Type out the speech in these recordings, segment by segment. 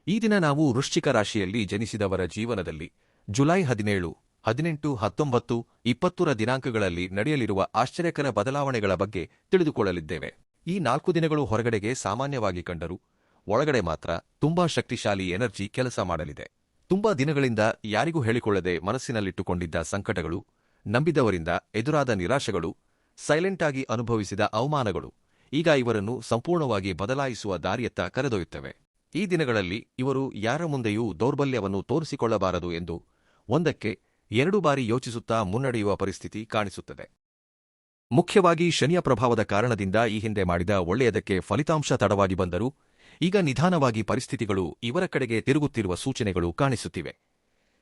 ಈ ದಿನ ನಾವು ವೃಶ್ಚಿಕ ರಾಶಿಯಲ್ಲಿ ಜನಿಸಿದವರ ಜೀವನದಲ್ಲಿ ಜುಲೈ 17, 18, 19, 20ರ ದಿನಾಂಕಗಳಲ್ಲಿ ನಡೆಯಲಿರುವ ಆಶ್ಚರ್ಯಕರ ಬದಲಾವಣೆಗಳ ಬಗ್ಗೆ ತಿಳಿದುಕೊಳ್ಳಲಿದ್ದೇವೆ. ಈ 4 ದಿನಗಳು ಹೊರಗಡೆಗೆ ಸಾಮಾನ್ಯವಾಗಿ ಕಂಡರೂ ಒಳಗಡೆ ಮಾತ್ರ ತುಂಬಾ ಶಕ್ತಿಶಾಲಿ ಎನರ್ಜಿ ಕೆಲಸ ಮಾಡಲಿದೆ. ತುಂಬಾ ದಿನಗಳಿಂದ ಯಾರಿಗೂ ಹೇಳಿಕೊಳ್ಳದೆ ಮನಸ್ಸಿನಲ್ಲಿಟ್ಟುಕೊಂಡಿದ್ದ ಸಂಕಟಗಳು, ನಂಬಿದವರಿಂದ ಎದುರಾದ ನಿರಾಶೆಗಳು, ಸೈಲೆಂಟ್ ಆಗಿ ಅನುಭವಿಸಿದ ಅವಮಾನಗಳು ಈಗ ಇವರನ್ನು ಸಂಪೂರ್ಣವಾಗಿ ಬದಲಾಯಿಸುವ ದಾರಿಯತ್ತ ಕರೆದೊಯ್ಯುತ್ತವೆ. ಈ ದಿನಗಳಲ್ಲಿ ಇವರು ಯಾರ ಮುಂದೆಯೂ ದೌರ್ಬಲ್ಯವನ್ನು ತೋರಿಸಿಕೊಳ್ಳಬಾರದು ಎಂದು ಒಂದಕ್ಕೆ 2 ಬಾರಿ ಯೋಚಿಸುತ್ತಾ ಮುನ್ನಡೆಯುವ ಪರಿಸ್ಥಿತಿ ಕಾಣಿಸುತ್ತದೆ. ಮುಖ್ಯವಾಗಿ ಶನಿಯ ಪ್ರಭಾವದ ಕಾರಣದಿಂದ ಈ ಹಿಂದೆ ಮಾಡಿದ ಒಳ್ಳೆಯದಕ್ಕೆ ಫಲಿತಾಂಶ ತಡವಾಗಿ ಬಂದರೂ ಈಗ ನಿಧಾನವಾಗಿ ಪರಿಸ್ಥಿತಿಗಳು ಇವರ ಕಡೆಗೆ ತಿರುಗುತ್ತಿರುವ ಸೂಚನೆಗಳು ಕಾಣಿಸುತ್ತಿವೆ.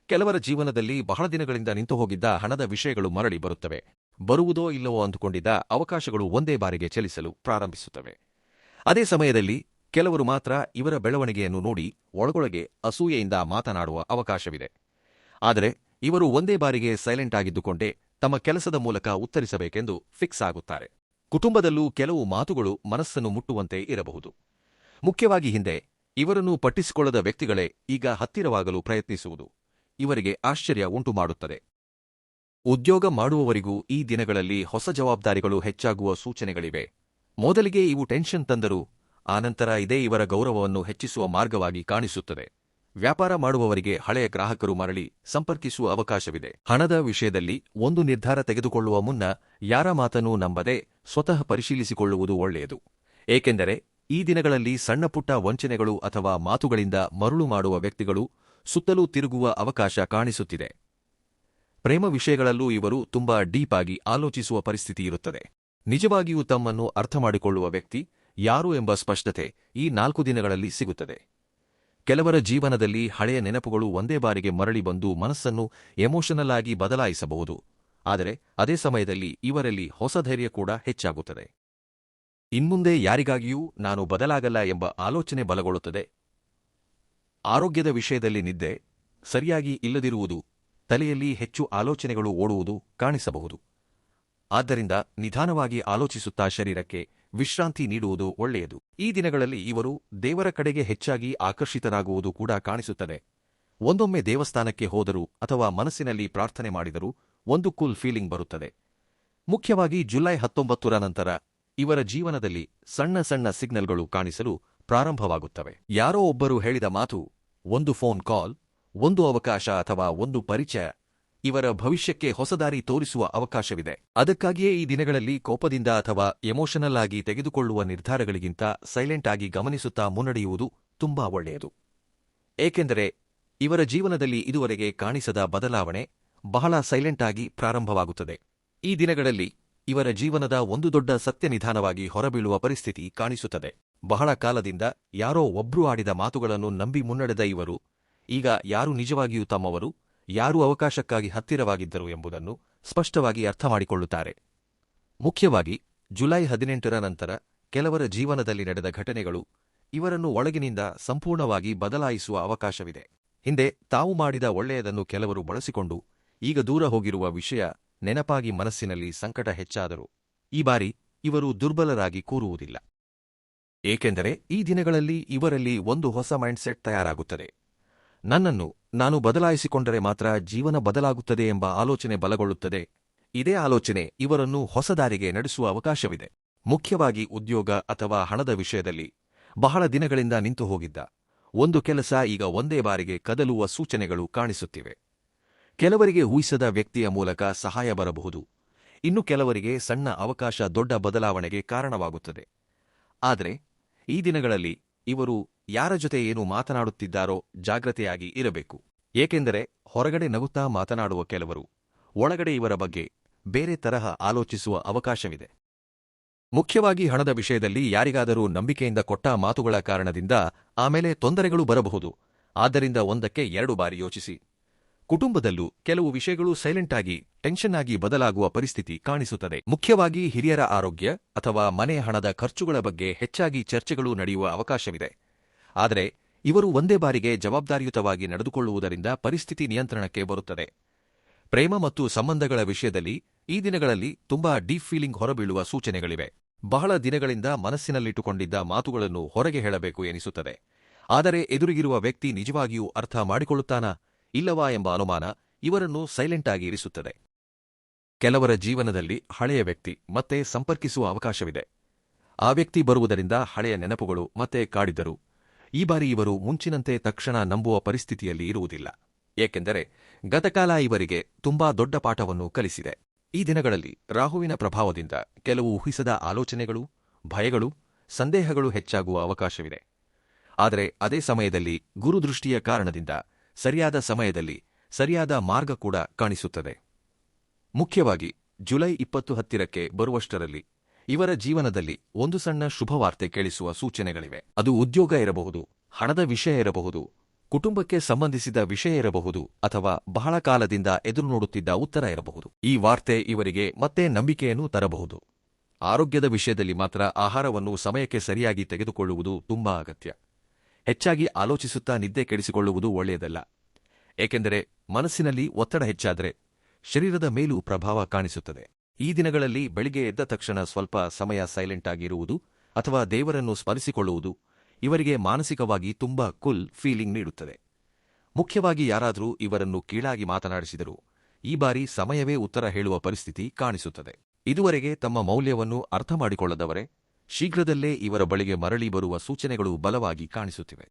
ಕೆಲವರ ಜೀವನದಲ್ಲಿ ಬಹಳ ದಿನಗಳಿಂದ ನಿಂತುಹೋಗಿದ್ದ ಹಣದ ವಿಷಯಗಳು ಮರಳಿ ಬರುತ್ತವೆ. ಬರುವುದೋ ಇಲ್ಲವೋ ಅಂದುಕೊಂಡಿದ್ದ ಅವಕಾಶಗಳು ಒಂದೇ ಬಾರಿಗೆ ಚಲಿಸಲು ಪ್ರಾರಂಭಿಸುತ್ತವೆ. ಅದೇ ಸಮಯದಲ್ಲಿ ಕೆಲವರು ಮಾತ್ರ ಇವರ ಬೆಳವಣಿಗೆಯನ್ನು ನೋಡಿ ಒಳಗೊಳಗೆ ಅಸೂಯೆಯಿಂದ ಮಾತನಾಡುವ ಅವಕಾಶವಿದೆ. ಆದರೆ ಇವರು ಒಂದೇ ಬಾರಿಗೆ ಸೈಲೆಂಟ್ ಆಗಿದ್ದುಕೊಂಡೇ ತಮ್ಮ ಕೆಲಸದ ಮೂಲಕ ಉತ್ತರಿಸಬೇಕೆಂದು ಫಿಕ್ಸ್ ಆಗುತ್ತಾರೆ. ಕುಟುಂಬದಲ್ಲೂ ಕೆಲವು ಮಾತುಗಳು ಮನಸ್ಸನ್ನು ಮುಟ್ಟುವಂತೆ ಇರಬಹುದು. ಮುಖ್ಯವಾಗಿ ಹಿಂದೆ ಇವರನ್ನು ಪಟ್ಟಿಸಿಕೊಳ್ಳದ ವ್ಯಕ್ತಿಗಳೇ ಈಗ ಹತ್ತಿರವಾಗಲು ಪ್ರಯತ್ನಿಸುವುದು ಇವರಿಗೆ ಆಶ್ಚರ್ಯ ಉಂಟುಮಾಡುತ್ತದೆ. ಉದ್ಯೋಗ ಮಾಡುವವರಿಗೂ ಈ ದಿನಗಳಲ್ಲಿ ಹೊಸ ಜವಾಬ್ದಾರಿಗಳು ಹೆಚ್ಚಾಗುವ ಸೂಚನೆಗಳಿವೆ. ಮೊದಲಿಗೆ ಇವು ಟೆನ್ಷನ್ ತಂದರೂ ಆನಂತರ ಇದೇ ಇವರ ಗೌರವವನ್ನು ಹೆಚ್ಚಿಸುವ ಮಾರ್ಗವಾಗಿ ಕಾಣಿಸುತ್ತದೆ. ವ್ಯಾಪಾರ ಮಾಡುವವರಿಗೆ ಹಳೆಯ ಗ್ರಾಹಕರು ಮರಳಿ ಸಂಪರ್ಕಿಸುವ ಅವಕಾಶವಿದೆ. ಹಣದ ವಿಷಯದಲ್ಲಿ ಒಂದು ನಿರ್ಧಾರ ತೆಗೆದುಕೊಳ್ಳುವ ಮುನ್ನ ಯಾರ ಮಾತನ್ನೂ ನಂಬದೆ ಸ್ವತಃ ಪರಿಶೀಲಿಸಿಕೊಳ್ಳುವುದು ಒಳ್ಳೆಯದು. ಏಕೆಂದರೆ ಈ ದಿನಗಳಲ್ಲಿ ಸಣ್ಣಪುಟ್ಟ ವಂಚನೆಗಳು ಅಥವಾ ಮಾತುಗಳಿಂದ ಮರುಳು ಮಾಡುವ ವ್ಯಕ್ತಿಗಳು ಸುತ್ತಲೂ ತಿರುಗುವ ಅವಕಾಶ ಕಾಣಿಸುತ್ತಿದೆ. ಪ್ರೇಮ ವಿಷಯಗಳಲ್ಲೂ ಇವರು ತುಂಬಾ ಡೀಪ್ ಆಗಿ ಆಲೋಚಿಸುವ ಪರಿಸ್ಥಿತಿ ಇರುತ್ತದೆ. ನಿಜವಾಗಿಯೂ ತಮ್ಮನ್ನು ಅರ್ಥಮಾಡಿಕೊಳ್ಳುವ ವ್ಯಕ್ತಿ ಯಾರು ಎಂಬ ಸ್ಪಷ್ಟತೆ ಈ 4 ದಿನಗಳಲ್ಲಿ ಸಿಗುತ್ತದೆ. ಕೆಲವರ ಜೀವನದಲ್ಲಿ ಹಳೆಯ ನೆನಪುಗಳು ಒಂದೇ ಬಾರಿಗೆ ಮರಳಿ ಬಂದು ಮನಸ್ಸನ್ನು ಎಮೋಷನಲ್ ಆಗಿ ಬದಲಾಯಿಸಬಹುದು. ಆದರೆ ಅದೇ ಸಮಯದಲ್ಲಿ ಇವರಲ್ಲಿ ಹೊಸ ಧೈರ್ಯ ಕೂಡ ಹೆಚ್ಚಾಗುತ್ತದೆ. ಇನ್ಮುಂದೆ ಯಾರಿಗಾಗಿಯೂ ನಾನು ಬದಲಾಗಲ್ಲ ಎಂಬ ಆಲೋಚನೆ ಬಲಗೊಳ್ಳುತ್ತದೆ. ಆರೋಗ್ಯದ ವಿಷಯದಲ್ಲಿ ನಿದ್ದೆ ಸರಿಯಾಗಿ ಇಲ್ಲದಿರುವುದು, ತಲೆಯಲ್ಲಿ ಹೆಚ್ಚು ಆಲೋಚನೆಗಳು ಓಡುವುದು ಕಾಣಿಸಬಹುದು. ಆದ್ದರಿಂದ ನಿಧಾನವಾಗಿ ಆಲೋಚಿಸುತ್ತಾ ಶರೀರಕ್ಕೆ ವಿಶ್ರಾಂತಿ ನೀಡುವುದು ಒಳ್ಳೆಯದು. ಈ ದಿನಗಳಲ್ಲಿ ಇವರು ದೇವರ ಕಡೆಗೆ ಹೆಚ್ಚಾಗಿ ಆಕರ್ಷಿತರಾಗುವುದು ಕೂಡ ಕಾಣಿಸುತ್ತದೆ. ಒಂದೊಮ್ಮೆ ದೇವಸ್ಥಾನಕ್ಕೆ ಹೋದರೂ ಅಥವಾ ಮನಸ್ಸಿನಲ್ಲಿ ಪ್ರಾರ್ಥನೆ ಮಾಡಿದರೂ ಒಂದು ಕೂಲ್ ಫೀಲಿಂಗ್ ಬರುತ್ತದೆ. ಮುಖ್ಯವಾಗಿ ಜುಲೈ 19ರ ನಂತರ ಇವರ ಜೀವನದಲ್ಲಿ ಸಣ್ಣ ಸಣ್ಣ ಸಿಗ್ನಲ್ಗಳು ಕಾಣಿಸಲು ಪ್ರಾರಂಭವಾಗುತ್ತವೆ. ಯಾರೋ ಒಬ್ಬರು ಹೇಳಿದ ಮಾತು, ಒಂದು ಫೋನ್ ಕಾಲ್, ಒಂದು ಅವಕಾಶ ಅಥವಾ ಒಂದು ಪರಿಚಯ ಇವರ ಭವಿಷ್ಯಕ್ಕೆ ಹೊಸದಾರಿ ತೋರಿಸುವ ಅವಕಾಶವಿದೆ. ಅದಕ್ಕಾಗಿಯೇ ಈ ದಿನಗಳಲ್ಲಿ ಕೋಪದಿಂದ ಅಥವಾ ಎಮೋಷನಲ್ ಆಗಿ ತೆಗೆದುಕೊಳ್ಳುವ ನಿರ್ಧಾರಗಳಿಗಿಂತ ಸೈಲೆಂಟ್ ಆಗಿ ಗಮನಿಸುತ್ತಾ ಮುನ್ನಡೆಯುವುದು ತುಂಬಾ ಒಳ್ಳೆಯದು. ಏಕೆಂದರೆ ಇವರ ಜೀವನದಲ್ಲಿ ಇದುವರೆಗೆ ಕಾಣಿಸದ ಬದಲಾವಣೆ ಬಹಳ ಸೈಲೆಂಟ್ ಆಗಿ ಪ್ರಾರಂಭವಾಗುತ್ತದೆ. ಈ ದಿನಗಳಲ್ಲಿ ಇವರ ಜೀವನದ ಒಂದು ದೊಡ್ಡ ಸತ್ಯ ನಿಧಾನವಾಗಿ ಹೊರಬೀಳುವ ಪರಿಸ್ಥಿತಿ ಕಾಣಿಸುತ್ತದೆ. ಬಹಳ ಕಾಲದಿಂದ ಯಾರೋ ಒಬ್ರು ಆಡಿದ ಮಾತುಗಳನ್ನು ನಂಬಿ ಮುನ್ನಡೆದ ಇವರು ಈಗ ಯಾರು ನಿಜವಾಗಿಯೂ ತಮ್ಮವರು, ಯಾರು ಅವಕಾಶಕ್ಕಾಗಿ ಹತ್ತಿರವಾಗಿದ್ದರು ಎಂಬುದನ್ನು ಸ್ಪಷ್ಟವಾಗಿ ಅರ್ಥಮಾಡಿಕೊಳ್ಳುತ್ತಾರೆ. ಮುಖ್ಯವಾಗಿ ಜುಲೈ 18ರ ನಂತರ ಕೆಲವರ ಜೀವನದಲ್ಲಿ ನಡೆದ ಘಟನೆಗಳು ಇವರನ್ನು ಒಳಗಿನಿಂದ ಸಂಪೂರ್ಣವಾಗಿ ಬದಲಾಯಿಸುವ ಅವಕಾಶವಿದೆ. ಹಿಂದೆ ತಾವು ಮಾಡಿದ ಒಳ್ಳೆಯದನ್ನು ಕೆಲವರು ಬಳಸಿಕೊಂಡು ಈಗ ದೂರ ಹೋಗಿರುವ ವಿಷಯ ನೆನಪಾಗಿ ಮನಸ್ಸಿನಲ್ಲಿ ಸಂಕಟ ಹೆಚ್ಚಾದರೂ ಈ ಬಾರಿ ಇವರು ದುರ್ಬಲರಾಗಿ ಕೂರುವುದಿಲ್ಲ. ಏಕೆಂದರೆ ಈ ದಿನಗಳಲ್ಲಿ ಇವರಲ್ಲಿ ಒಂದು ಹೊಸ ಮೈಂಡ್ಸೆಟ್ ತಯಾರಾಗುತ್ತದೆ. ನನ್ನನ್ನು ನಾನು ಬದಲಾಯಿಸಿಕೊಂಡರೆ ಮಾತ್ರ ಜೀವನ ಬದಲಾಗುತ್ತದೆ ಎಂಬ ಆಲೋಚನೆ ಬಲಗೊಳ್ಳುತ್ತದೆ. ಇದೇ ಆಲೋಚನೆ ಇವರನ್ನು ಹೊಸ ದಾರಿಗೆ ನಡೆಸುವ ಅವಕಾಶವಿದೆ. ಮುಖ್ಯವಾಗಿ ಉದ್ಯೋಗ ಅಥವಾ ಹಣದ ವಿಷಯದಲ್ಲಿ ಬಹಳ ದಿನಗಳಿಂದ ನಿಂತು ಹೋಗಿದ್ದ ಒಂದು ಕೆಲಸ ಈಗ ಒಂದೇ ಬಾರಿಗೆ ಕದಲುವ ಸೂಚನೆಗಳು ಕಾಣಿಸುತ್ತಿವೆ. ಕೆಲವರಿಗೆ ಊಹಿಸದ ವ್ಯಕ್ತಿಯ ಮೂಲಕ ಸಹಾಯ ಬರಬಹುದು. ಇನ್ನು ಕೆಲವರಿಗೆ ಸಣ್ಣ ಅವಕಾಶ ದೊಡ್ಡ ಬದಲಾವಣೆಗೆ ಕಾರಣವಾಗುತ್ತದೆ. ಆದರೆ ಈ ದಿನಗಳಲ್ಲಿ ಇವರು ಯಾರ ಜೊತೆ ಏನು ಮಾತನಾಡುತ್ತಿದ್ದಾರೋ ಜಾಗ್ರತೆಯಾಗಿ ಇರಬೇಕು. ಏಕೆಂದರೆ ಹೊರಗಡೆ ನಗುತ್ತಾ ಮಾತನಾಡುವ ಕೆಲವರು ಒಳಗಡೆ ಇವರ ಬಗ್ಗೆ ಬೇರೆ ತರಹ ಆಲೋಚಿಸುವ ಅವಕಾಶವಿದೆ. ಮುಖ್ಯವಾಗಿ ಹಣದ ವಿಷಯದಲ್ಲಿ ಯಾರಿಗಾದರೂ ನಂಬಿಕೆಯಿಂದ ಕೊಟ್ಟ ಮಾತುಗಳ ಕಾರಣದಿಂದ ಆಮೇಲೆ ತೊಂದರೆಗಳು ಬರಬಹುದು. ಆದ್ದರಿಂದ ಒಂದಕ್ಕೆ 2 ಬಾರಿ ಯೋಚಿಸಿ. ಕುಟುಂಬದಲ್ಲೂ ಕೆಲವು ವಿಷಯಗಳು ಸೈಲೆಂಟ್ ಆಗಿ ಟೆನ್ಷನ್ ಆಗಿ ಬದಲಾಗುವ ಪರಿಸ್ಥಿತಿ ಕಾಣಿಸುತ್ತದೆ. ಮುಖ್ಯವಾಗಿ ಹಿರಿಯರ ಆರೋಗ್ಯ ಅಥವಾ ಮನೆ ಹಣದ ಖರ್ಚುಗಳ ಬಗ್ಗೆ ಹೆಚ್ಚಾಗಿ ಚರ್ಚೆಗಳು ನಡೆಯುವ ಅವಕಾಶವಿದೆ. ಆದರೆ ಇವರು ಒಂದೇ ಬಾರಿಗೆ ಜವಾಬ್ದಾರಿಯುತವಾಗಿ ನಡೆದುಕೊಳ್ಳುವುದರಿಂದ ಪರಿಸ್ಥಿತಿ ನಿಯಂತ್ರಣಕ್ಕೆ ಬರುತ್ತದೆ. ಪ್ರೇಮ ಮತ್ತು ಸಂಬಂಧಗಳ ವಿಷಯದಲ್ಲಿ ಈ ದಿನಗಳಲ್ಲಿ ತುಂಬಾ ಡೀಪ್ ಫೀಲಿಂಗ್ ಹೊರಬೀಳುವ ಸೂಚನೆಗಳಿವೆ. ಬಹಳ ದಿನಗಳಿಂದ ಮನಸ್ಸಿನಲ್ಲಿಟ್ಟುಕೊಂಡಿದ್ದ ಮಾತುಗಳನ್ನು ಹೊರಗೆ ಹೇಳಬೇಕು ಎನಿಸುತ್ತದೆ. ಆದರೆ ಎದುರಿಗಿರುವ ವ್ಯಕ್ತಿ ನಿಜವಾಗಿಯೂ ಅರ್ಥ ಮಾಡಿಕೊಳ್ಳುತ್ತಾನಾ ಇಲ್ಲವಾ ಎಂಬ ಅನುಮಾನ ಇವರನ್ನು ಸೈಲೆಂಟ್ ಆಗಿ ಇರಿಸುತ್ತದೆ. ಕೆಲವರ ಜೀವನದಲ್ಲಿ ಹಳೆಯ ವ್ಯಕ್ತಿ ಮತ್ತೆ ಸಂಪರ್ಕಿಸುವ ಅವಕಾಶವಿದೆ. ಆ ವ್ಯಕ್ತಿ ಬರುವುದರಿಂದ ಹಳೆಯ ನೆನಪುಗಳು ಮತ್ತೆ ಕಾಡಿದ್ದರು. ಈ ಬಾರಿ ಇವರು ಮುಂಚಿನಂತೆ ತಕ್ಷಣ ನಂಬುವ ಪರಿಸ್ಥಿತಿಯಲ್ಲಿ ಇರುವುದಿಲ್ಲ. ಏಕೆಂದರೆ ಗತಕಾಲ ಇವರಿಗೆ ತುಂಬಾ ದೊಡ್ಡ ಪಾಠವನ್ನು ಕಲಿಸಿದೆ. ಈ ದಿನಗಳಲ್ಲಿ ರಾಹುವಿನ ಪ್ರಭಾವದಿಂದ ಕೆಲವು ಊಹಿಸದ ಆಲೋಚನೆಗಳು, ಭಯಗಳು, ಸಂದೇಹಗಳು ಹೆಚ್ಚಾಗುವ ಅವಕಾಶವಿದೆ. ಆದರೆ ಅದೇ ಸಮಯದಲ್ಲಿ ಗುರುದೃಷ್ಟಿಯ ಕಾರಣದಿಂದ ಸರಿಯಾದ ಸಮಯದಲ್ಲಿ ಸರಿಯಾದ ಮಾರ್ಗ ಕೂಡ ಕಾಣಿಸುತ್ತದೆ. ಮುಖ್ಯವಾಗಿ ಜುಲೈ 20 ಹತ್ತಿರಕ್ಕೆ ಬರುವಷ್ಟರಲ್ಲಿ ಇವರ ಜೀವನದಲ್ಲಿ ಒಂದು ಸಣ್ಣ ಶುಭವಾರ್ತೆ ಕೇಳಿಸುವ ಸೂಚನೆಗಳಿವೆ. ಅದು ಉದ್ಯೋಗ ಇರಬಹುದು, ಹಣದ ವಿಷಯ ಇರಬಹುದು, ಕುಟುಂಬಕ್ಕೆ ಸಂಬಂಧಿಸಿದ ವಿಷಯ ಇರಬಹುದು, ಅಥವಾ ಬಹಳ ಕಾಲದಿಂದ ಎದುರು ನೋಡುತ್ತಿದ್ದ ಉತ್ತರ ಇರಬಹುದು. ಈ ವಾರ್ತೆ ಇವರಿಗೆ ಮತ್ತೆ ನಂಬಿಕೆಯನ್ನು ತರಬಹುದು. ಆರೋಗ್ಯದ ವಿಷಯದಲ್ಲಿ ಮಾತ್ರ ಆಹಾರವನ್ನು ಸಮಯಕ್ಕೆ ಸರಿಯಾಗಿ ತೆಗೆದುಕೊಳ್ಳುವುದು ತುಂಬಾ ಅಗತ್ಯ. ಹೆಚ್ಚಾಗಿ ಆಲೋಚಿಸುತ್ತಾ ನಿದ್ದೆ ಕೆಡಿಸಿಕೊಳ್ಳುವುದು ಒಳ್ಳೆಯದಲ್ಲ. ಏಕೆಂದರೆ ಮನಸ್ಸಿನಲ್ಲಿ ಒತ್ತಡ ಹೆಚ್ಚಾದರೆ ಶರೀರದ ಮೇಲೂ ಪ್ರಭಾವ ಕಾಣಿಸುತ್ತದೆ. ಈ ದಿನಗಳಲ್ಲಿ ಬೆಳಿಗ್ಗೆ ಎದ್ದ ತಕ್ಷಣ ಸ್ವಲ್ಪ ಸಮಯ ಸೈಲೆಂಟ್ ಆಗಿರುವುದು ಅಥವಾ ದೇವರನ್ನು ಸ್ಮರಿಸಿಕೊಳ್ಳುವುದು ಇವರಿಗೆ ಮಾನಸಿಕವಾಗಿ ತುಂಬಾ ಕೂಲ್ ಫೀಲಿಂಗ್ ನೀಡುತ್ತದೆ. ಮುಖ್ಯವಾಗಿ ಯಾರಾದರೂ ಇವರನ್ನು ಕೀಳಾಗಿ ಮಾತನಾಡಿಸಿದರೂ ಈ ಬಾರಿ ಸಮಯವೇ ಉತ್ತರ ಹೇಳುವ ಪರಿಸ್ಥಿತಿ ಕಾಣಿಸುತ್ತದೆ. ಇದುವರೆಗೆ ತಮ್ಮ ಮೌಲ್ಯವನ್ನು ಅರ್ಥ ಮಾಡಿಕೊಳ್ಳದವರೇ ಶೀಘ್ರದಲ್ಲೇ ಇವರ ಬಳಿಗೆ ಮರಳಿ ಬರುವ ಸೂಚನೆಗಳು ಬಲವಾಗಿ ಕಾಣಿಸುತ್ತಿವೆ.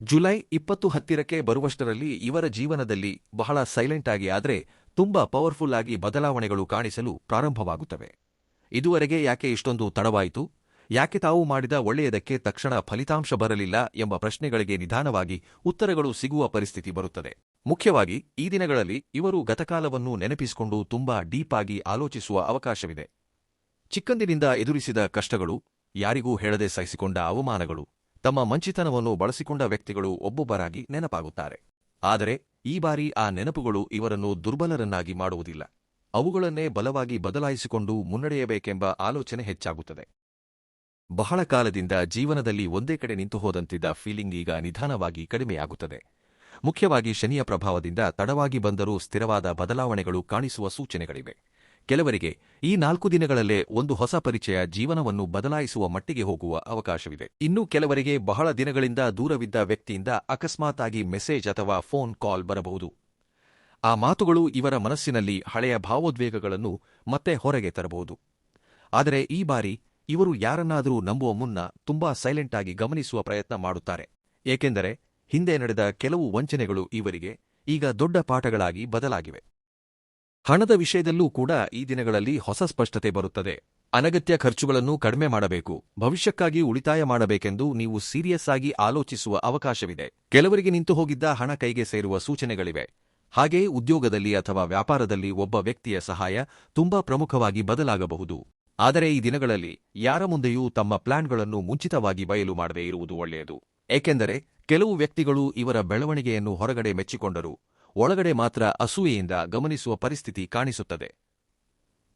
ಜುಲೈ 20 ಹತ್ತಿರಕ್ಕೆ ಬರುವಷ್ಟರಲ್ಲಿ ಇವರ ಜೀವನದಲ್ಲಿ ಬಹಳ ಸೈಲೆಂಟ್ ಆಗಿ ಆದರೆ ತುಂಬಾ ಪವರ್ಫುಲ್ ಆಗಿ ಬದಲಾವಣೆಗಳು ಕಾಣಿಸಲು ಪ್ರಾರಂಭವಾಗುತ್ತವೆ. ಇದುವರೆಗೆ ಯಾಕೆ ಇಷ್ಟೊಂದು ತಡವಾಯಿತು, ಯಾಕೆ ತಾವು ಮಾಡಿದ ಒಳ್ಳೆಯದಕ್ಕೆ ತಕ್ಷಣ ಫಲಿತಾಂಶ ಬರಲಿಲ್ಲ ಎಂಬ ಪ್ರಶ್ನೆಗಳಿಗೆ ನಿಧಾನವಾಗಿ ಉತ್ತರಗಳು ಸಿಗುವ ಪರಿಸ್ಥಿತಿ ಬರುತ್ತದೆ. ಮುಖ್ಯವಾಗಿ ಈ ದಿನಗಳಲ್ಲಿ ಇವರು ಗತಕಾಲವನ್ನು ನೆನಪಿಸಿಕೊಂಡು ತುಂಬಾ ಡೀಪ್ ಆಗಿ ಆಲೋಚಿಸುವ ಅವಕಾಶವಿದೆ. ಚಿಕ್ಕಂದಿನಿಂದ ಎದುರಿಸಿದ ಕಷ್ಟಗಳು, ಯಾರಿಗೂ ಹೇಳದೆ ಸಹಿಸಿಕೊಂಡ ಅವಮಾನಗಳು, ತಮ್ಮ ಮಂಚಿತನವನ್ನು ಬಳಸಿಕೊಂಡ ವ್ಯಕ್ತಿಗಳು ಒಬ್ಬೊಬ್ಬರಾಗಿ ನೆನಪಾಗುತ್ತಾರೆ. ಆದರೆ ಈ ಬಾರಿ ಆ ನೆನಪುಗಳು ಇವರನ್ನು ದುರ್ಬಲರನ್ನಾಗಿ ಮಾಡುವುದಿಲ್ಲ. ಅವುಗಳನ್ನೇ ಬಲವಾಗಿ ಬದಲಾಯಿಸಿಕೊಂಡು ಮುನ್ನಡೆಯಬೇಕೆಂಬ ಆಲೋಚನೆ ಹೆಚ್ಚಾಗುತ್ತದೆ. ಬಹಳ ಕಾಲದಿಂದ ಜೀವನದಲ್ಲಿ ಒಂದೇ ಕಡೆ ನಿಂತು ಹೋದಂತಿದ್ದ ಫೀಲಿಂಗ್ ಈಗ ನಿಧಾನವಾಗಿ ಕಡಿಮೆಯಾಗುತ್ತದೆ. ಮುಖ್ಯವಾಗಿ ಶನಿಯ ಪ್ರಭಾವದಿಂದ ತಡವಾಗಿ ಬಂದರೂ ಸ್ಥಿರವಾದ ಬದಲಾವಣೆಗಳು ಕಾಣಿಸುವ ಸೂಚನೆಗಳಿವೆ. ಕೆಲವರಿಗೆ ಈ 4 ದಿನಗಳಲ್ಲೇ ಒಂದು ಹೊಸ ಪರಿಚಯ ಜೀವನವನ್ನು ಬದಲಾಯಿಸುವ ಮಟ್ಟಿಗೆ ಹೋಗುವ ಅವಕಾಶವಿದೆ. ಇನ್ನು ಕೆಲವರಿಗೆ ಬಹಳ ದಿನಗಳಿಂದ ದೂರವಿದ್ದ ವ್ಯಕ್ತಿಯಿಂದ ಅಕಸ್ಮಾತ್ ಆಗಿ ಮೆಸೇಜ್ ಅಥವಾ ಫೋನ್ ಕಾಲ್ ಬರಬಹುದು. ಆ ಮಾತುಗಳು ಇವರ ಮನಸ್ಸಿನಲ್ಲಿ ಹಳೆಯ ಭಾವೋದ್ವೇಗಗಳನ್ನು ಮತ್ತೆ ಹೊರಗೆ ತರಬಹುದು. ಆದರೆ ಈ ಬಾರಿ ಇವರು ಯಾರನ್ನಾದರೂ ನಂಬುವ ಮುನ್ನ ತುಂಬಾ ಸೈಲೆಂಟ್ ಆಗಿ ಗಮನಿಸುವ ಪ್ರಯತ್ನ ಮಾಡುತ್ತಾರೆ. ಏಕೆಂದರೆ ಹಿಂದೆ ನಡೆದ ಕೆಲವು ವಂಚನೆಗಳು ಇವರಿಗೆ ಈಗ ದೊಡ್ಡ ಪಾಠಗಳಾಗಿ ಬದಲಾಗಿವೆ. ಹಣದ ವಿಷಯದಲ್ಲೂ ಕೂಡ ಈ ದಿನಗಳಲ್ಲಿ ಹೊಸ ಸ್ಪಷ್ಟತೆ ಬರುತ್ತದೆ. ಅನಗತ್ಯ ಖರ್ಚುಗಳನ್ನು ಕಡಿಮೆ ಮಾಡಬೇಕು, ಭವಿಷ್ಯಕ್ಕಾಗಿ ಉಳಿತಾಯ ಮಾಡಬೇಕೆಂದು ನೀವು ಸೀರಿಯಸ್ ಆಗಿ ಆಲೋಚಿಸುವ ಅವಕಾಶವಿದೆ. ಕೆಲವರಿಗೆ ನಿಂತು ಹೋಗಿದ್ದ ಹಣ ಕೈಗೆ ಸೇರುವ ಸೂಚನೆಗಳಿವೆ. ಹಾಗೆಯೇ ಉದ್ಯೋಗದಲ್ಲಿ ಅಥವಾ ವ್ಯಾಪಾರದಲ್ಲಿ ಒಬ್ಬ ವ್ಯಕ್ತಿಯ ಸಹಾಯ ತುಂಬಾ ಪ್ರಮುಖವಾಗಿ ಬದಲಾಗಬಹುದು. ಆದರೆ ಈ ದಿನಗಳಲ್ಲಿ ಯಾರ ಮುಂದೆಯೂ ತಮ್ಮ ಪ್ಲಾನ್ಗಳನ್ನು ಮುಂಚಿತವಾಗಿ ಬಯಲು ಮಾಡದೇ ಇರುವುದು ಒಳ್ಳೆಯದು. ಏಕೆಂದರೆ ಕೆಲವು ವ್ಯಕ್ತಿಗಳು ಇವರ ಬೆಳವಣಿಗೆಯನ್ನು ಹೊರಗಡೆ ಮೆಚ್ಚಿಕೊಂಡರೂ ಒಳಗಡೆ ಮಾತ್ರ ಅಸೂಯೆಯಿಂದ ಗಮನಿಸುವ ಪರಿಸ್ಥಿತಿ ಕಾಣಿಸುತ್ತದೆ.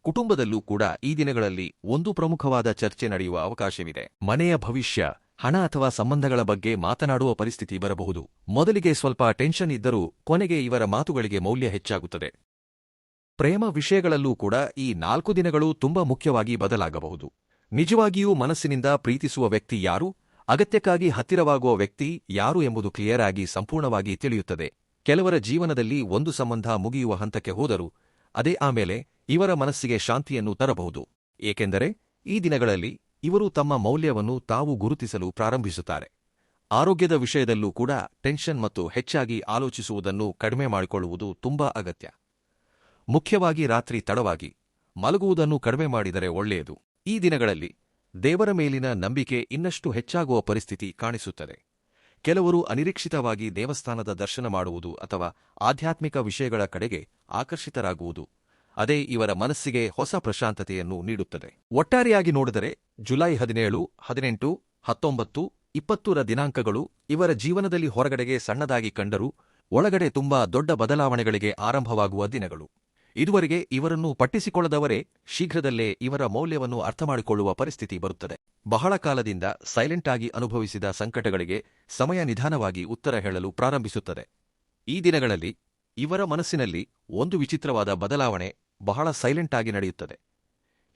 ಕುಟುಂಬದಲ್ಲೂ ಕೂಡ ಈ ದಿನಗಳಲ್ಲಿ ಒಂದು ಪ್ರಮುಖವಾದ ಚರ್ಚೆ ನಡೆಯುವ ಅವಕಾಶವಿದೆ. ಮನೆಯ ಭವಿಷ್ಯ, ಹಣ ಅಥವಾ ಸಂಬಂಧಗಳ ಬಗ್ಗೆ ಮಾತನಾಡುವ ಪರಿಸ್ಥಿತಿ ಬರಬಹುದು. ಮೊದಲಿಗೆ ಸ್ವಲ್ಪ ಟೆನ್ಷನ್ ಇದ್ದರೂ ಕೊನೆಗೆ ಇವರ ಮಾತುಗಳಿಗೆ ಮೌಲ್ಯ ಹೆಚ್ಚಾಗುತ್ತದೆ. ಪ್ರೇಮ ವಿಷಯಗಳಲ್ಲೂ ಕೂಡ ಈ 4 ದಿನಗಳು ತುಂಬಾ ಮುಖ್ಯವಾಗಿ ಬದಲಾಗಬಹುದು. ನಿಜವಾಗಿಯೂ ಮನಸ್ಸಿನಿಂದ ಪ್ರೀತಿಸುವ ವ್ಯಕ್ತಿ ಯಾರು, ಅಗತ್ಯಕ್ಕಾಗಿ ಹತ್ತಿರವಾಗುವ ವ್ಯಕ್ತಿ ಯಾರು ಎಂಬುದು ಕ್ಲಿಯರ್ ಆಗಿ ಸಂಪೂರ್ಣವಾಗಿ ತಿಳಿಯುತ್ತದೆ. ಕೆಲವರ ಜೀವನದಲ್ಲಿ ಒಂದು ಸಂಬಂಧ ಮುಗಿಯುವ ಹಂತಕ್ಕೆ ಹೋದರೂ ಅದೇ ಆಮೇಲೆ ಇವರ ಮನಸ್ಸಿಗೆ ಶಾಂತಿಯನ್ನು ತರಬಹುದು. ಏಕೆಂದರೆ ಈ ದಿನಗಳಲ್ಲಿ ಇವರು ತಮ್ಮ ಮೌಲ್ಯವನ್ನು ತಾವು ಗುರುತಿಸಲು ಪ್ರಾರಂಭಿಸುತ್ತಾರೆ. ಆರೋಗ್ಯದ ವಿಷಯದಲ್ಲೂ ಕೂಡ ಟೆನ್ಷನ್ ಮತ್ತು ಹೆಚ್ಚಾಗಿ ಆಲೋಚಿಸುವುದನ್ನು ಕಡಿಮೆ ಮಾಡಿಕೊಳ್ಳುವುದು ತುಂಬಾ ಅಗತ್ಯ. ಮುಖ್ಯವಾಗಿ ರಾತ್ರಿ ತಡವಾಗಿ ಮಲಗುವುದನ್ನು ಕಡಿಮೆ ಮಾಡಿದರೆ ಒಳ್ಳೆಯದು. ಈ ದಿನಗಳಲ್ಲಿ ದೇವರ ಮೇಲಿನ ನಂಬಿಕೆ ಇನ್ನಷ್ಟು ಹೆಚ್ಚಾಗುವ ಪರಿಸ್ಥಿತಿ ಕಾಣಿಸುತ್ತದೆ. ಕೆಲವರು ಅನಿರೀಕ್ಷಿತವಾಗಿ ದೇವಸ್ಥಾನದ ದರ್ಶನ ಮಾಡುವುದು ಅಥವಾ ಆಧ್ಯಾತ್ಮಿಕ ವಿಷಯಗಳ ಕಡೆಗೆ ಆಕರ್ಷಿತರಾಗುವುದು, ಅದೇ ಇವರ ಮನಸ್ಸಿಗೆ ಹೊಸ ಪ್ರಶಾಂತತೆಯನ್ನು ನೀಡುತ್ತದೆ. ಒಟ್ಟಾರೆಯಾಗಿ ನೋಡಿದರೆ ಜುಲೈ 17, 18, 19, 20ರ ದಿನಾಂಕಗಳು ಇವರ ಜೀವನದಲ್ಲಿ ಹೊರಗಡೆಗೆ ಸಣ್ಣದಾಗಿ ಕಂಡರೂ ಒಳಗಡೆ ತುಂಬಾ ದೊಡ್ಡ ಬದಲಾವಣೆಗಳಿಗೆ ಆರಂಭವಾಗುವ ದಿನಗಳು. ಇದುವರೆಗೆ ಇವರನ್ನು ಪಟ್ಟಿಸಿಕೊಳ್ಳದವರೇ ಶೀಘ್ರದಲ್ಲೇ ಇವರ ಮೌಲ್ಯವನ್ನು ಅರ್ಥಮಾಡಿಕೊಳ್ಳುವ ಪರಿಸ್ಥಿತಿ ಬರುತ್ತದೆ. ಬಹಳ ಕಾಲದಿಂದ ಸೈಲೆಂಟ್ ಆಗಿ ಅನುಭವಿಸಿದ ಸಂಕಟಗಳಿಗೆ ಸಮಯ ನಿಧಾನವಾಗಿ ಉತ್ತರ ಹೇಳಲು ಪ್ರಾರಂಭಿಸುತ್ತದೆ. ಈ ದಿನಗಳಲ್ಲಿ ಇವರ ಮನಸ್ಸಿನಲ್ಲಿ ಒಂದು ವಿಚಿತ್ರವಾದ ಬದಲಾವಣೆ ಬಹಳ ಸೈಲೆಂಟ್ ಆಗಿ ನಡೆಯುತ್ತದೆ.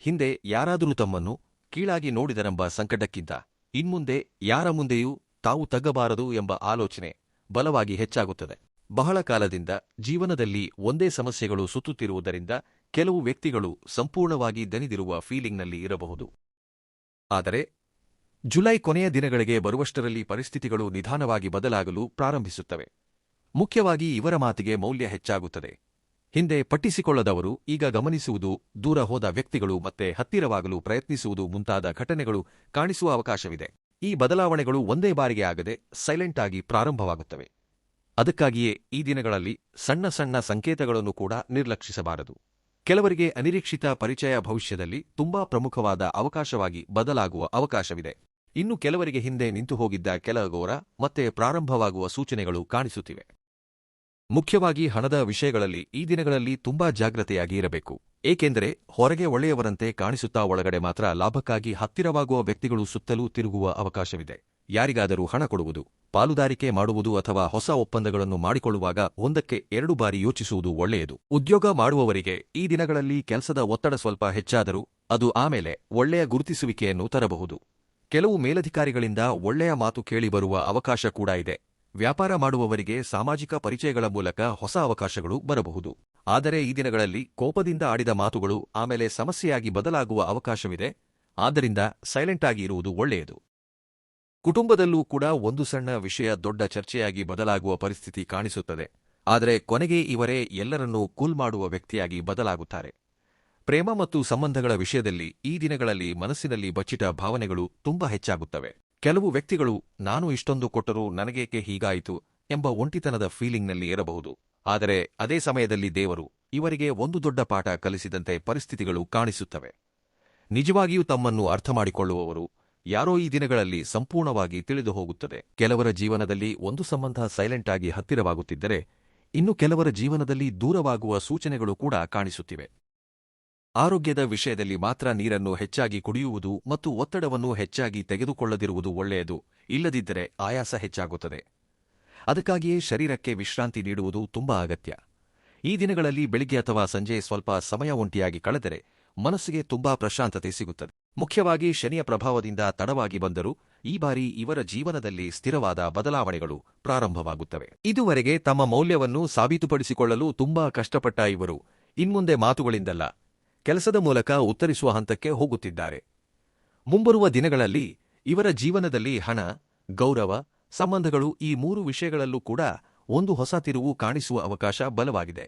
ಹಿಂದೆ ಯಾರಾದರೂ ತಮ್ಮನ್ನು ಕೀಳಾಗಿ ನೋಡಿದರೆಂಬ ಸಂಕಟಕ್ಕಿಂತ ಇನ್ಮುಂದೆ ಯಾರ ಮುಂದೆಯೂ ತಾವು ತಗ್ಗಬಾರದು ಎಂಬ ಆಲೋಚನೆ ಬಲವಾಗಿ ಹೆಚ್ಚಾಗುತ್ತದೆ. ಬಹಳ ಕಾಲದಿಂದ ಜೀವನದಲ್ಲಿ ಒಂದೇ ಸಮಸ್ಯೆಗಳು ಸುತ್ತುತ್ತಿರುವುದರಿಂದ ಕೆಲವು ವ್ಯಕ್ತಿಗಳು ಸಂಪೂರ್ಣವಾಗಿ ದಣಿದಿರುವ ಫೀಲಿಂಗ್ನಲ್ಲಿ ಇರಬಹುದು. ಆದರೆ ಜುಲೈ ಕೊನೆಯ ದಿನಗಳಿಗೆ ಬರುವಷ್ಟರಲ್ಲಿ ಪರಿಸ್ಥಿತಿಗಳು ನಿಧಾನವಾಗಿ ಬದಲಾಗಲು ಪ್ರಾರಂಭಿಸುತ್ತವೆ. ಮುಖ್ಯವಾಗಿ ಇವರ ಮಾತಿಗೆ ಮೌಲ್ಯ ಹೆಚ್ಚಾಗುತ್ತದೆ. ಹಿಂದೆ ಪಟ್ಟಿಸಿಕೊಳ್ಳದವರು ಈಗ ಗಮನಿಸುವುದು, ದೂರ ಹೋದ ವ್ಯಕ್ತಿಗಳು ಮತ್ತೆ ಹತ್ತಿರವಾಗಲು ಪ್ರಯತ್ನಿಸುವುದು ಮುಂತಾದ ಘಟನೆಗಳು ಕಾಣಿಸುವ ಅವಕಾಶವಿದೆ. ಈ ಬದಲಾವಣೆಗಳು ಒಂದೇ ಬಾರಿಗೆ ಆಗದೆ ಸೈಲೆಂಟ್ ಆಗಿ ಪ್ರಾರಂಭವಾಗುತ್ತವೆ. ಅದಕ್ಕಾಗಿಯೇ ಈ ದಿನಗಳಲ್ಲಿ ಸಣ್ಣ ಸಣ್ಣ ಸಂಕೇತಗಳನ್ನು ಕೂಡ ನಿರ್ಲಕ್ಷಿಸಬಾರದು. ಕೆಲವರಿಗೆ ಅನಿರೀಕ್ಷಿತ ಪರಿಚಯ ಭವಿಷ್ಯದಲ್ಲಿ ತುಂಬಾ ಪ್ರಮುಖವಾದ ಅವಕಾಶವಾಗಿ ಬದಲಾಗುವ ಅವಕಾಶವಿದೆ. ಇನ್ನು ಕೆಲವರಿಗೆ ಹಿಂದೆ ನಿಂತು ಹೋಗಿದ್ದ ಕೆಲಗೌರ ಮತ್ತೆ ಪ್ರಾರಂಭವಾಗುವ ಸೂಚನೆಗಳು ಕಾಣಿಸುತ್ತಿವೆ. ಮುಖ್ಯವಾಗಿ ಹಣದ ವಿಷಯಗಳಲ್ಲಿ ಈ ದಿನಗಳಲ್ಲಿ ತುಂಬಾ ಜಾಗ್ರತೆಯಾಗಿ ಇರಬೇಕು. ಏಕೆಂದರೆ ಹೊರಗೆ ಒಳ್ಳೆಯವರಂತೆ ಕಾಣಿಸುತ್ತಾ ಒಳಗಡೆ ಮಾತ್ರ ಲಾಭಕ್ಕಾಗಿ ಹತ್ತಿರವಾಗುವ ವ್ಯಕ್ತಿಗಳು ಸುತ್ತಲೂ ತಿರುಗುವ ಅವಕಾಶವಿದೆ. ಯಾರಿಗಾದರೂ ಹಣ ಕೊಡುವುದು, ಪಾಲುದಾರಿಕೆ ಮಾಡುವುದು ಅಥವಾ ಹೊಸ ಒಪ್ಪಂದಗಳನ್ನು ಮಾಡಿಕೊಳ್ಳುವಾಗ ಒಂದಕ್ಕೆ 2 ಬಾರಿ ಯೋಚಿಸುವುದು ಒಳ್ಳೆಯದು. ಉದ್ಯೋಗ ಮಾಡುವವರಿಗೆ ಈ ದಿನಗಳಲ್ಲಿ ಕೆಲಸದ ಒತ್ತಡ ಸ್ವಲ್ಪ ಹೆಚ್ಚಾದರೂ ಅದು ಆಮೇಲೆ ಒಳ್ಳೆಯ ಗುರುತಿಸುವಿಕೆಯನ್ನು ತರಬಹುದು. ಕೆಲವು ಮೇಲಧಿಕಾರಿಗಳಿಂದ ಒಳ್ಳೆಯ ಮಾತು ಕೇಳಿಬರುವ ಅವಕಾಶ ಕೂಡ ಇದೆ. ವ್ಯಾಪಾರ ಮಾಡುವವರಿಗೆ ಸಾಮಾಜಿಕ ಪರಿಚಯಗಳ ಮೂಲಕ ಹೊಸ ಅವಕಾಶಗಳು ಬರಬಹುದು. ಆದರೆ ಈ ದಿನಗಳಲ್ಲಿ ಕೋಪದಿಂದ ಆಡಿದ ಮಾತುಗಳು ಆಮೇಲೆ ಸಮಸ್ಯೆಯಾಗಿ ಬದಲಾಗುವ ಅವಕಾಶವಿದೆ. ಆದ್ದರಿಂದ ಸೈಲೆಂಟ್ ಆಗಿ ಇರುವುದು ಒಳ್ಳೆಯದು. ಕುಟುಂಬದಲ್ಲೂ ಕೂಡ ಒಂದು ಸಣ್ಣ ವಿಷಯ ದೊಡ್ಡ ಚರ್ಚೆಯಾಗಿ ಬದಲಾಗುವ ಪರಿಸ್ಥಿತಿ ಕಾಣಿಸುತ್ತದೆ. ಆದರೆ ಕೊನೆಗೆ ಇವರೇ ಎಲ್ಲರನ್ನೂ ಕೂಲ್ ಮಾಡುವ ವ್ಯಕ್ತಿಯಾಗಿ ಬದಲಾಗುತ್ತಾರೆ. ಪ್ರೇಮ ಮತ್ತು ಸಂಬಂಧಗಳ ವಿಷಯದಲ್ಲಿ ಈ ದಿನಗಳಲ್ಲಿ ಮನಸ್ಸಿನಲ್ಲಿ ಬಚ್ಚಿಟ ಭಾವನೆಗಳು ತುಂಬಾ ಹೆಚ್ಚಾಗುತ್ತವೆ. ಕೆಲವು ವ್ಯಕ್ತಿಗಳು ನಾನು ಇಷ್ಟೊಂದು ಕೊಟ್ಟರೂ ನನಗೇಕೆ ಹೀಗಾಯಿತು ಎಂಬ ಒಂಟಿತನದ ಫೀಲಿಂಗ್ನಲ್ಲಿ ಇರಬಹುದು. ಆದರೆ ಅದೇ ಸಮಯದಲ್ಲಿ ದೇವರು ಇವರಿಗೆ ಒಂದು ದೊಡ್ಡ ಪಾಠ ಕಲಿಸಿದಂತೆ ಪರಿಸ್ಥಿತಿಗಳು ಕಾಣಿಸುತ್ತವೆ. ನಿಜವಾಗಿಯೂ ತಮ್ಮನ್ನು ಅರ್ಥಮಾಡಿಕೊಳ್ಳುವವರು ಯಾರೋ ಈ ದಿನಗಳಲ್ಲಿ ಸಂಪೂರ್ಣವಾಗಿ ತಿಳಿದು ಹೋಗುತ್ತದೆ. ಕೆಲವರ ಜೀವನದಲ್ಲಿ ಒಂದು ಸಂಬಂಧ ಸೈಲೆಂಟ್ ಆಗಿ ಹತ್ತಿರವಾಗುತ್ತಿದ್ದರೆ ಇನ್ನು ಕೆಲವರ ಜೀವನದಲ್ಲಿ ದೂರವಾಗುವ ಸೂಚನೆಗಳು ಕೂಡ ಕಾಣಿಸುತ್ತಿವೆ. ಆರೋಗ್ಯದ ವಿಷಯದಲ್ಲಿ ಮಾತ್ರ ನೀರನ್ನು ಹೆಚ್ಚಾಗಿ ಕುಡಿಯುವುದು ಮತ್ತು ಒತ್ತಡವನ್ನು ಹೆಚ್ಚಾಗಿ ತೆಗೆದುಕೊಳ್ಳದಿರುವುದು ಒಳ್ಳೆಯದು. ಇಲ್ಲದಿದ್ದರೆ ಆಯಾಸ ಹೆಚ್ಚಾಗುತ್ತದೆ. ಅದಕ್ಕಾಗಿಯೇ ಶರೀರಕ್ಕೆ ವಿಶ್ರಾಂತಿ ನೀಡುವುದು ತುಂಬಾ ಅಗತ್ಯ. ಈ ದಿನಗಳಲ್ಲಿ ಬೆಳಿಗ್ಗೆ ಅಥವಾ ಸಂಜೆ ಸ್ವಲ್ಪ ಸಮಯ ಒಂಟಿಯಾಗಿ ಕಳೆದರೆ ಮನಸ್ಸಿಗೆ ತುಂಬಾ ಪ್ರಶಾಂತತೆ ಸಿಗುತ್ತದೆ. ಮುಖ್ಯವಾಗಿ ಶನಿಯ ಪ್ರಭಾವದಿಂದ ತಡವಾಗಿ ಬಂದರೂ ಈ ಬಾರಿ ಇವರ ಜೀವನದಲ್ಲಿ ಸ್ಥಿರವಾದ ಬದಲಾವಣೆಗಳು ಪ್ರಾರಂಭವಾಗುತ್ತವೆ. ಇದುವರೆಗೆ ತಮ್ಮ ಮೌಲ್ಯವನ್ನು ಸಾಬೀತುಪಡಿಸಿಕೊಳ್ಳಲು ತುಂಬಾ ಕಷ್ಟಪಟ್ಟ ಇವರು ಇನ್ಮುಂದೆ ಮಾತುಗಳಿಂದಲ್ಲ, ಕೆಲಸದ ಮೂಲಕ ಉತ್ತರಿಸುವ ಹಂತಕ್ಕೆ ಹೋಗುತ್ತಿದ್ದಾರೆ. ಮುಂಬರುವ ದಿನಗಳಲ್ಲಿ ಇವರ ಜೀವನದಲ್ಲಿ ಹಣ, ಗೌರವ, ಸಂಬಂಧಗಳು ಈ 3 ವಿಷಯಗಳಲ್ಲೂ ಕೂಡ ಒಂದು ಹೊಸ ತಿರುವು ಕಾಣಿಸುವ ಅವಕಾಶ ಬಲವಾಗಿದೆ.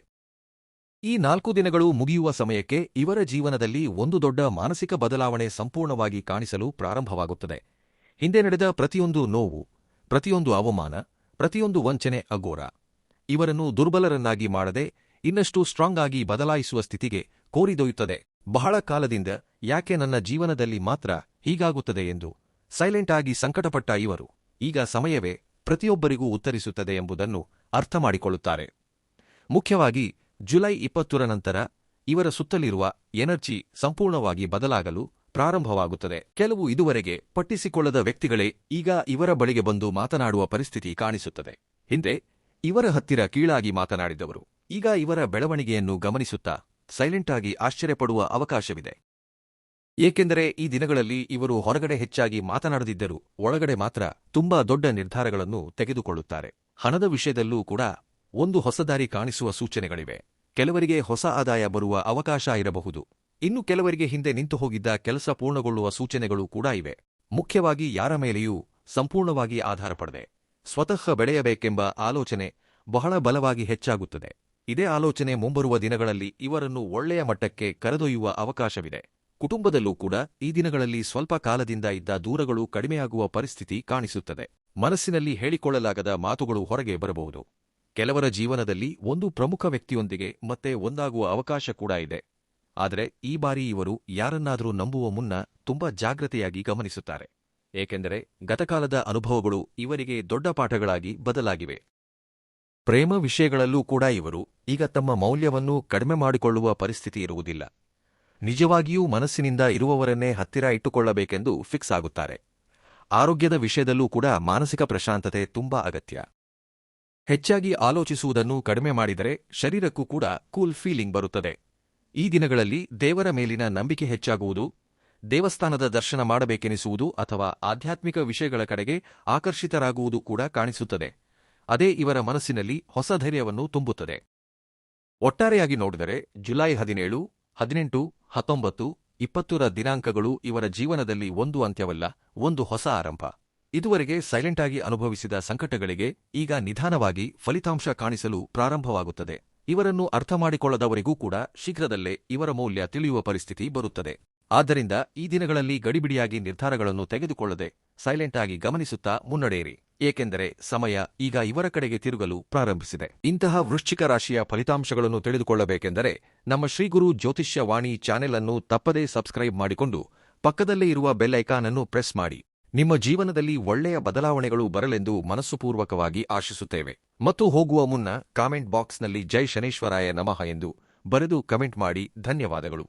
ಈ 4 ದಿನಗಳು ಮುಗಿಯುವ ಸಮಯಕ್ಕೆ ಇವರ ಜೀವನದಲ್ಲಿ ಒಂದು ದೊಡ್ಡ ಮಾನಸಿಕ ಬದಲಾವಣೆ ಸಂಪೂರ್ಣವಾಗಿ ಕಾಣಿಸಲು ಪ್ರಾರಂಭವಾಗುತ್ತದೆ. ಹಿಂದೆ ನಡೆದ ಪ್ರತಿಯೊಂದು ನೋವು, ಪ್ರತಿಯೊಂದು ಅವಮಾನ, ಪ್ರತಿಯೊಂದು ವಂಚನೆ ಅಘೋರ ಇವರನ್ನು ದುರ್ಬಲರನ್ನಾಗಿ ಮಾಡದೆ ಇನ್ನಷ್ಟು ಸ್ಟ್ರಾಂಗ್ ಆಗಿ ಬದಲಾಯಿಸುವ ಸ್ಥಿತಿಗೆ ಕೋರಿದೊಯ್ಯುತ್ತದೆ. ಬಹಳ ಕಾಲದಿಂದ ಯಾಕೆ ನನ್ನ ಜೀವನದಲ್ಲಿ ಮಾತ್ರ ಹೀಗಾಗುತ್ತದೆ ಎಂದು ಸೈಲೆಂಟ್ ಆಗಿ ಸಂಕಟಪಟ್ಟ ಇವರು ಈಗ ಸಮಯವೇ ಪ್ರತಿಯೊಬ್ಬರಿಗೂ ಉತ್ತರಿಸುತ್ತದೆ ಎಂಬುದನ್ನು ಅರ್ಥಮಾಡಿಕೊಳ್ಳುತ್ತಾರೆ. ಮುಖ್ಯವಾಗಿ ಜುಲೈ 20ರ ನಂತರ ಇವರ ಸುತ್ತಲಿರುವ ಎನರ್ಜಿ ಸಂಪೂರ್ಣವಾಗಿ ಬದಲಾಗಲು ಪ್ರಾರಂಭವಾಗುತ್ತದೆ. ಕೆಲವು ಇದುವರೆಗೆ ಪಟ್ಟಿಸಿಕೊಳ್ಳದ ವ್ಯಕ್ತಿಗಳೇ ಈಗ ಇವರ ಬಳಿಗೆ ಬಂದು ಮಾತನಾಡುವ ಪರಿಸ್ಥಿತಿ ಕಾಣಿಸುತ್ತದೆ. ಹಿಂದೆ ಇವರ ಹತ್ತಿರ ಕೀಳಾಗಿ ಮಾತನಾಡಿದವರು ಈಗ ಇವರ ಬೆಳವಣಿಗೆಯನ್ನು ಗಮನಿಸುತ್ತಾ ಸೈಲೆಂಟ್ ಆಗಿ ಆಶ್ಚರ್ಯಪಡುವ ಅವಕಾಶವಿದೆ. ಏಕೆಂದರೆ ಈ ದಿನಗಳಲ್ಲಿ ಇವರು ಹೊರಗಡೆ ಹೆಚ್ಚಾಗಿ ಮಾತನಾಡದಿದ್ದರೂ ಒಳಗಡೆ ಮಾತ್ರ ತುಂಬಾ ದೊಡ್ಡ ನಿರ್ಧಾರಗಳನ್ನು ತೆಗೆದುಕೊಳ್ಳುತ್ತಾರೆ. ಹಣದ ವಿಷಯದಲ್ಲೂ ಕೂಡ ಒಂದು ಹೊಸ ದಾರಿ ಕಾಣಿಸುವ ಸೂಚನೆಗಳಿವೆ. ಕೆಲವರಿಗೆ ಹೊಸ ಆದಾಯ ಬರುವ ಅವಕಾಶ ಇರಬಹುದು. ಇನ್ನು ಕೆಲವರಿಗೆ ಹಿಂದೆ ನಿಂತು ಹೋಗಿದ್ದ ಕೆಲಸ ಪೂರ್ಣಗೊಳ್ಳುವ ಸೂಚನೆಗಳು ಕೂಡ ಇವೆ. ಮುಖ್ಯವಾಗಿ ಯಾರ ಮೇಲೆಯೂ ಸಂಪೂರ್ಣವಾಗಿ ಆಧಾರಪಡದೆ ಸ್ವತಃ ಬೆಳೆಯಬೇಕೆಂಬ ಆಲೋಚನೆ ಬಹಳ ಬಲವಾಗಿ ಹೆಚ್ಚಾಗುತ್ತದೆ. ಇದೇ ಆಲೋಚನೆ ಮುಂಬರುವ ದಿನಗಳಲ್ಲಿ ಇವರನ್ನು ಒಳ್ಳೆಯ ಮಟ್ಟಕ್ಕೆ ಕರೆದೊಯ್ಯುವ ಅವಕಾಶವಿದೆ. ಕುಟುಂಬದಲ್ಲೂ ಕೂಡ ಈ ದಿನಗಳಲ್ಲಿ ಸ್ವಲ್ಪ ಕಾಲದಿಂದ ಇದ್ದ ದೂರಗಳು ಕಡಿಮೆಯಾಗುವ ಪರಿಸ್ಥಿತಿ ಕಾಣಿಸುತ್ತದೆ. ಮನಸ್ಸಿನಲ್ಲಿ ಹೇಳಿಕೊಳ್ಳಲಾಗದ ಮಾತುಗಳು ಹೊರಗೆ ಬರಬಹುದು. ಕೆಲವರ ಜೀವನದಲ್ಲಿ ಒಂದು ಪ್ರಮುಖ ವ್ಯಕ್ತಿಯೊಂದಿಗೆ ಮತ್ತೆ ಒಂದಾಗುವ ಅವಕಾಶ ಕೂಡ ಇದೆ. ಆದರೆ ಈ ಬಾರಿ ಇವರು ಯಾರನ್ನಾದರೂ ನಂಬುವ ಮುನ್ನ ತುಂಬಾ ಜಾಗ್ರತೆಯಾಗಿ ಗಮನಿಸುತ್ತಾರೆ. ಏಕೆಂದರೆ ಗತಕಾಲದ ಅನುಭವಗಳು ಇವರಿಗೆ ದೊಡ್ಡ ಪಾಠಗಳಾಗಿ ಬದಲಾಗಿವೆ. ಪ್ರೇಮ ವಿಷಯಗಳಲ್ಲೂ ಕೂಡ ಇವರು ಈಗ ತಮ್ಮ ಮೌಲ್ಯವನ್ನು ಕಡಿಮೆ ಮಾಡಿಕೊಳ್ಳುವ ಪರಿಸ್ಥಿತಿ ಇರುವುದಿಲ್ಲ. ನಿಜವಾಗಿಯೂ ಮನಸ್ಸಿನಿಂದ ಇರುವವರನ್ನೇ ಹತ್ತಿರ ಇಟ್ಟುಕೊಳ್ಳಬೇಕೆಂದು ಫಿಕ್ಸ್ ಆಗುತ್ತಾರೆ. ಆರೋಗ್ಯದ ವಿಷಯದಲ್ಲೂ ಕೂಡ ಮಾನಸಿಕ ಪ್ರಶಾಂತತೆ ತುಂಬಾ ಅಗತ್ಯ. ಹೆಚ್ಚಾಗಿ ಆಲೋಚಿಸುವುದನ್ನು ಕಡಿಮೆ ಮಾಡಿದರೆ ಶರೀರಕ್ಕೂ ಕೂಡ ಕೂಲ್ ಫೀಲಿಂಗ್ ಬರುತ್ತದೆ. ಈ ದಿನಗಳಲ್ಲಿ ದೇವರ ಮೇಲಿನ ನಂಬಿಕೆ ಹೆಚ್ಚಾಗುವುದು, ದೇವಸ್ಥಾನದ ದರ್ಶನ ಮಾಡಬೇಕೆನಿಸುವುದು ಅಥವಾ ಆಧ್ಯಾತ್ಮಿಕ ವಿಷಯಗಳ ಕಡೆಗೆ ಆಕರ್ಷಿತರಾಗುವುದು ಕೂಡ ಕಾಣಿಸುತ್ತದೆ. ಅದೇ ಇವರ ಮನಸ್ಸಿನಲ್ಲಿ ಹೊಸ ಧೈರ್ಯವನ್ನು ತುಂಬುತ್ತದೆ. ಒಟ್ಟಾರೆಯಾಗಿ ನೋಡಿದರೆ ಜುಲೈ 17, 18, 19, 20ರ ದಿನಾಂಕಗಳು ಇವರ ಜೀವನದಲ್ಲಿ ಒಂದು ಅಂತ್ಯವಲ್ಲ, ಒಂದು ಹೊಸ ಆರಂಭ. ಇದುವರೆಗೆ ಸೈಲೆಂಟಾಗಿ ಅನುಭವಿಸಿದ ಸಂಕಟಗಳಿಗೆ ಈಗ ನಿಧಾನವಾಗಿ ಫಲಿತಾಂಶ ಕಾಣಿಸಲು ಪ್ರಾರಂಭವಾಗುತ್ತದೆ. ಇವರನ್ನು ಅರ್ಥಮಾಡಿಕೊಳ್ಳದವರಿಗೂ ಕೂಡ ಶೀಘ್ರದಲ್ಲೇ ಇವರ ಮೌಲ್ಯ ತಿಳಿಯುವ ಪರಿಸ್ಥಿತಿ ಬರುತ್ತದೆ. ಆದ್ದರಿಂದ ಈ ದಿನಗಳಲ್ಲಿ ಗಡಿಬಿಡಿಯಾಗಿ ನಿರ್ಧಾರಗಳನ್ನು ತೆಗೆದುಕೊಳ್ಳದೆ ಸೈಲೆಂಟಾಗಿ ಗಮನಿಸುತ್ತಾ ಮುನ್ನಡೆಯಿರಿ. ಏಕೆಂದರೆ ಸಮಯ ಈಗ ಇವರ ಕಡೆಗೆ ತಿರುಗಲು ಪ್ರಾರಂಭಿಸಿದೆ. ಇಂತಹ ವೃಶ್ಚಿಕ ರಾಶಿಯ ಫಲಿತಾಂಶಗಳನ್ನು ತಿಳಿದುಕೊಳ್ಳಬೇಕೆಂದರೆ ನಮ್ಮ ಶ್ರೀಗುರು ಜ್ಯೋತಿಷ್ಯ ವಾಣಿ ಚಾನೆಲ್ ಅನ್ನು ತಪ್ಪದೇ ಸಬ್ಸ್ಕ್ರೈಬ್ ಮಾಡಿಕೊಂಡು ಪಕ್ಕದಲ್ಲೇ ಇರುವ ಬೆಲ್ ಐಕಾನ್ ಅನ್ನು ಪ್ರೆಸ್ ಮಾಡಿ. ನಿಮ್ಮ ಜೀವನದಲ್ಲಿ ಒಳ್ಳೆಯ ಬದಲಾವಣೆಗಳು ಬರಲೆಂದು ಮನಸ್ಸುಪೂರ್ವಕವಾಗಿ ಆಶಿಸುತ್ತೇವೆ. ಮತ್ತು ಹೋಗುವ ಮುನ್ನ ಕಾಮೆಂಟ್ ಬಾಕ್ಸ್ನಲ್ಲಿ ಜೈ ಶನೇಶ್ವರಾಯ ನಮಃ ಎಂದು ಬರೆದು ಕಮೆಂಟ್ ಮಾಡಿ. ಧನ್ಯವಾದಗಳು.